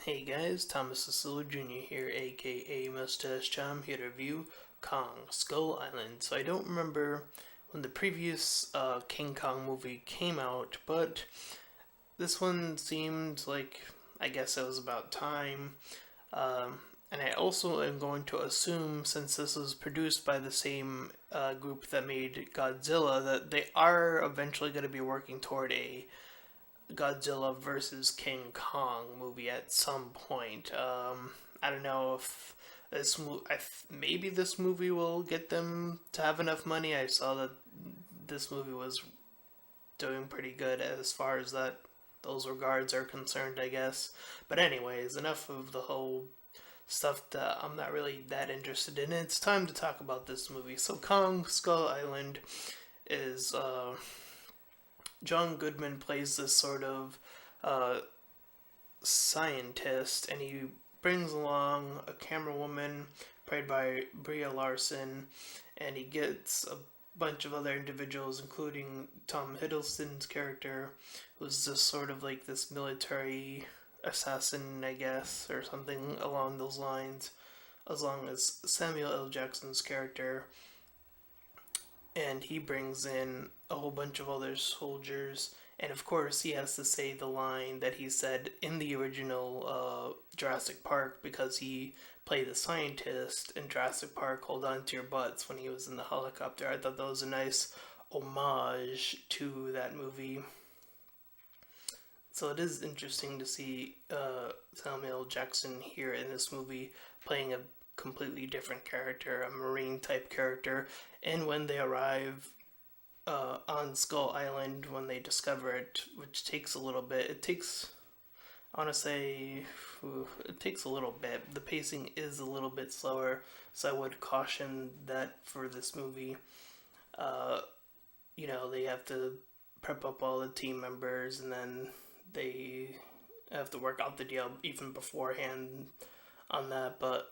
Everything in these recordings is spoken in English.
Hey guys, Thomas Cecilio Jr. here, aka Mustached. I'm here to review Kong Skull Island. So I don't remember when the previous King Kong movie came out, but this one seemed like I guess it was about time. And I also am going to assume, since this was produced by the same group that made Godzilla, that they are eventually going to be working toward a Godzilla versus King Kong movie at some point. I don't know if maybe this movie will get them to have enough money. I saw that this movie was doing pretty good as far as those regards are concerned, I guess. But anyways, enough of the whole stuff that I'm not really that interested in. It's time to talk about this movie. So Kong Skull Island is John Goodman plays this sort of uh, scientist, and he brings along a camera woman played by Bria Larson, and he gets a bunch of other individuals, including Tom Hiddleston's character, who's just sort of like this military assassin, I guess, or something along those lines, as long as Samuel L. Jackson's character, and he brings in a whole bunch of other soldiers. And of course, he has to say the line that he said in the original Jurassic Park, because he played the scientist in Jurassic Park, "Hold on to your butts," when he was in the helicopter. I thought that was a nice homage to that movie. So it is interesting to see Samuel Jackson here in this movie playing a completely different character, a marine type character. And when they arrive on Skull Island, when they discover it, which takes a little bit, I want to say, it takes a little bit. The pacing is a little bit slower, so I would caution that for this movie. Uh, they have to prep up all the team members, and then they have to work out the deal even beforehand on that. But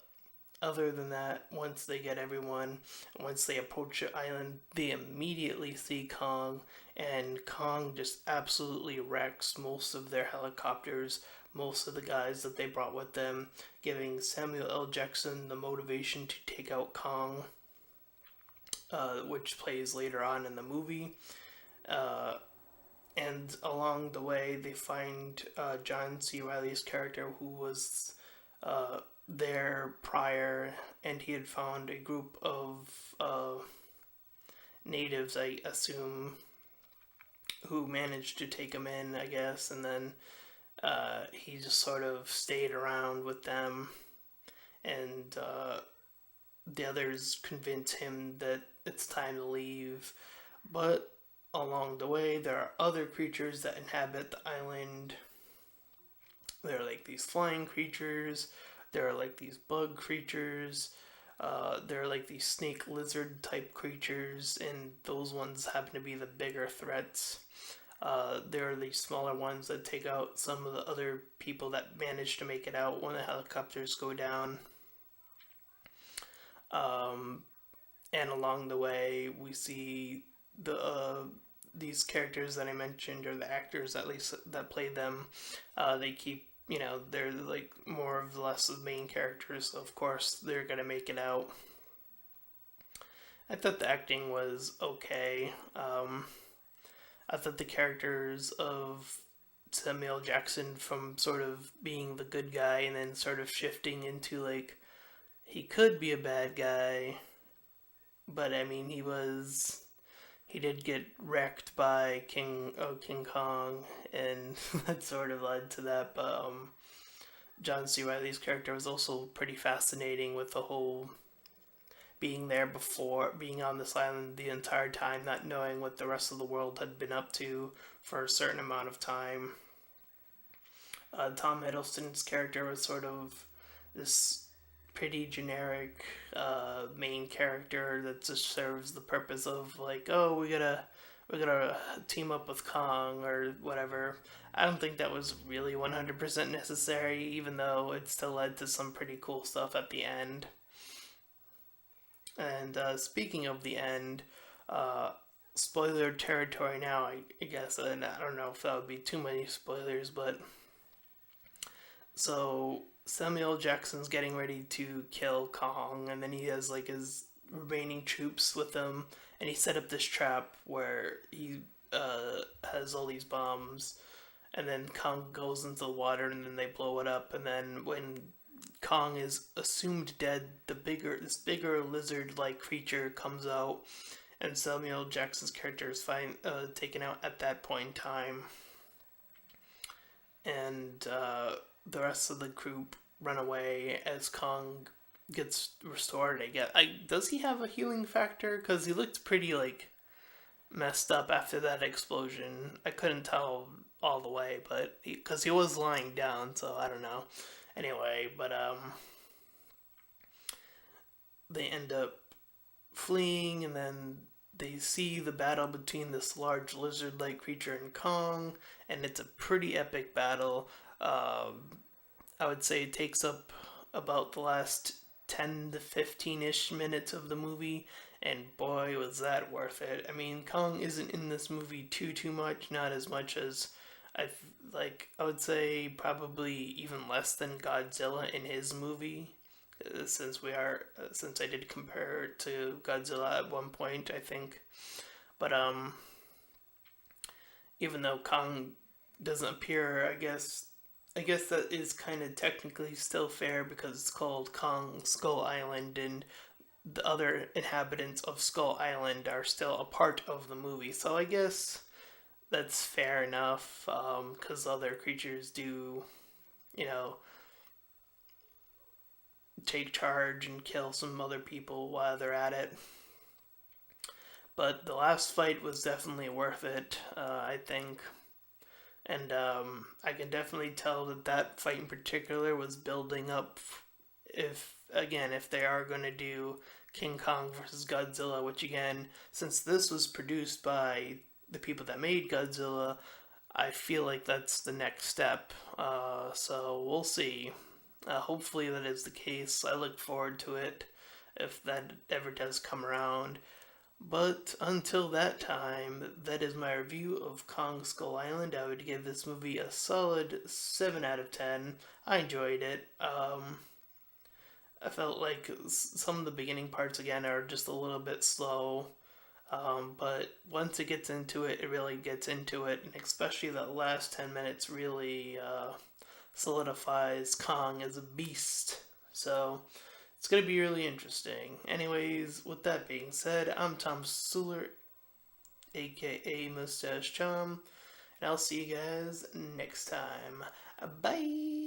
other than that, once they get everyone, once they approach the island, they immediately see Kong, and Kong just absolutely wrecks most of their helicopters, most of the guys that they brought with them, giving Samuel L. Jackson the motivation to take out Kong, which plays later on in the movie. Uh, and along the way, they find John C. Reilly's character, who was there prior, and he had found a group of natives, I assume, who managed to take him in, I guess, and then he just sort of stayed around with them, and the others convince him that it's time to leave. But along the way, there are other creatures that inhabit the island. There are like these flying creatures, there are like these bug creatures, there are like these snake lizard type creatures, and those ones happen to be the bigger threats. There are these smaller ones that take out some of the other people that manage to make it out when the helicopters go down. Um, and along the way, we see these characters that I mentioned, or the actors at least that play them. They keep, they're like more or less the main characters. So of course, they're gonna make it out. I thought the acting was okay. I thought the characters of Samuel Jackson, from sort of being the good guy and then sort of shifting into like he could be a bad guy, but I mean he did get wrecked by King Kong, and that sort of led to that. But John C. Reilly's character was also pretty fascinating, with the whole being there before, being on this island the entire time, not knowing what the rest of the world had been up to for a certain amount of time. Tom Hiddleston's character was sort of this pretty generic main character that just serves the purpose of like, oh, we gotta team up with Kong or whatever. I don't think that was really 100% necessary, even though it still led to some pretty cool stuff at the end. And speaking of the end, uh, spoiler territory now, I guess, and I don't know if that would be too many spoilers, but So Samuel Jackson's getting ready to kill Kong, and then he has like his remaining troops with him, and he set up this trap where he has all these bombs, and then Kong goes into the water, and then they blow it up, and then when Kong is assumed dead, this bigger lizard-like creature comes out, and Samuel Jackson's character is taken out at that point in time, and the rest of the group run away as Kong gets restored. I guess. Does he have a healing factor? Because he looked pretty like messed up after that explosion. I couldn't tell all the way, but because he was lying down, so I don't know. Anyway, but they end up fleeing, and then they see the battle between this large lizard-like creature and Kong, and it's a pretty epic battle. I would say it takes up about the last 10 to 15-ish minutes of the movie, and boy was that worth it. I mean, Kong isn't in this movie too much, not as much as I would say probably even less than Godzilla in his movie. Since I did compare it to Godzilla at one point, I think. But even though Kong doesn't appear, I guess that is kind of technically still fair because it's called Kong Skull Island, and the other inhabitants of Skull Island are still a part of the movie. So I guess that's fair enough, because other creatures do, you know, take charge and kill some other people while they're at it. But the last fight was definitely worth it, I think. And I can definitely tell that that fight in particular was building up. If they are going to do King Kong versus Godzilla, which again, since this was produced by the people that made Godzilla, I feel like that's the next step. So we'll see. Hopefully that is the case. I look forward to it if that ever does come around. But until that time, that is my review of Kong Skull Island. I would give this movie a solid 7 out of 10. I enjoyed it. I felt like some of the beginning parts, again, are just a little bit slow. But once it gets into it, it really gets into it. And especially that last 10 minutes really solidifies Kong as a beast. So it's going to be really interesting. Anyways, with that being said, I'm Tom Suler, aka Mustache Chum, and I'll see you guys next time. Bye!